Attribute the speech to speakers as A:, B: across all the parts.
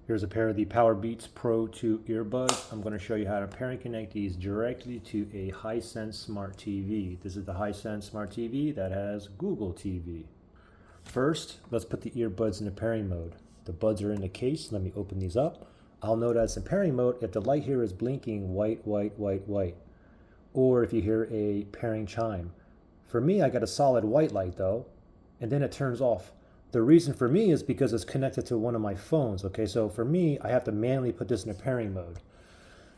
A: Here's a pair of the Powerbeats Pro 2 earbuds. I'm going to show you how to pair and connect these directly to a Hisense Smart TV. This is the Hisense Smart TV that has Google TV. First, let's put the earbuds into pairing mode. The buds are in the case. Let me open these up. I'll know that it's in pairing mode if the light here is blinking white, white, white, white. Or if you hear a pairing chime. For me, I got a solid white light though, and then it turns off. The reason for me is because it's connected to one of my phones, okay? So for me, I have to manually put this in a pairing mode.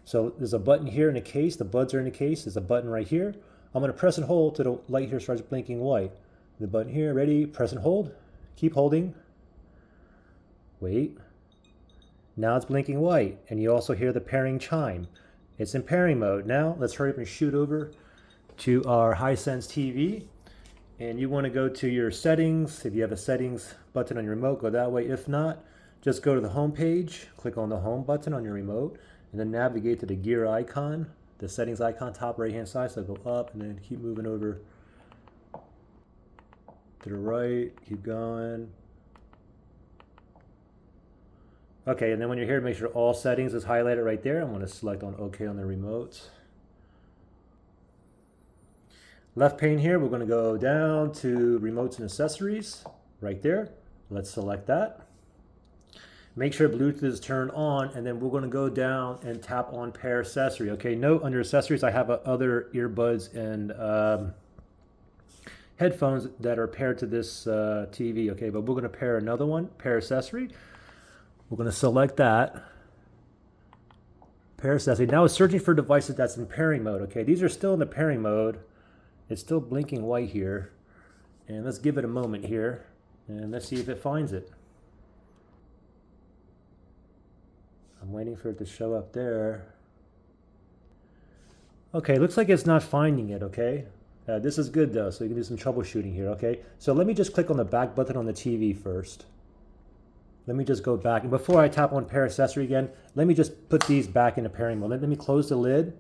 A: So there's a button here in the case, the buds are in the case, there's a button right here. I'm gonna press and hold till the light here starts blinking white. The button here, ready, press and hold, keep holding. Wait, now it's blinking white, and you also hear the pairing chime. It's in pairing mode. Now let's hurry up and shoot over to our Hisense TV. And you want to go to your settings. If you have a settings button on your remote, go that way. If not, just go to the home page, click on the home button on your remote, and then navigate to the gear icon, the settings icon, top right hand side. So go up and then keep moving over to the right, keep going. Okay, and then when you're here, make sure all settings is highlighted right there. I'm going to select on OK on the remote. Left pane here, we're going to go down to remotes and accessories right there. Let's select that. Make sure Bluetooth is turned on, and then we're going to go down and tap on pair accessory. Okay, note under accessories, I have other earbuds and headphones that are paired to this TV. Okay, but we're going to pair another one, pair accessory. We're going to select that. Pair accessory. Now it's searching for devices that's in pairing mode. Okay, these are still in the pairing mode. It's still blinking white here, and let's give it a moment here, and let's see if it finds it. I'm waiting for it to show up there. Okay, looks like it's not finding it, okay? This is good though, so you can do some troubleshooting here, okay? So let me just click on the back button on the TV first. Let me just go back, and before I tap on pair accessory again, let me just put these back into pairing mode. Let me close the lid,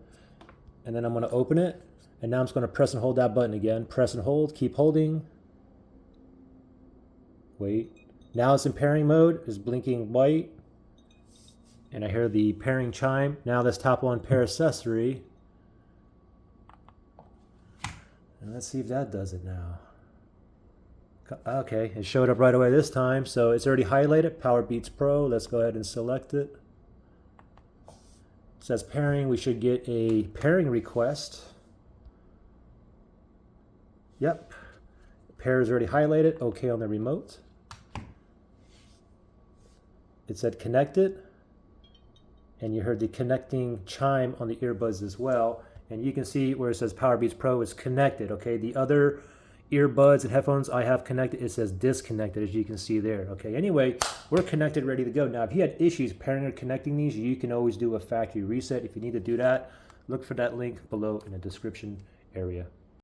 A: and then I'm gonna open it. And now I'm just going to press and hold that button again. Press and hold, keep holding. Wait. Now it's in pairing mode, it's blinking white. And I hear the pairing chime. Now let's tap on pair accessory. And let's see if that does it now. Okay, it showed up right away this time. So it's already highlighted, Powerbeats Pro. Let's go ahead and select it. It says pairing, we should get a pairing request. Yep, pair is already highlighted, okay on the remote. It said connected, and you heard the connecting chime on the earbuds as well. And you can see where it says Powerbeats Pro is connected, okay? The other earbuds and headphones I have connected, it says disconnected, as you can see there, okay? Anyway, we're connected, ready to go. Now, if you had issues pairing or connecting these, you can always do a factory reset. If you need to do that, look for that link below in the description area.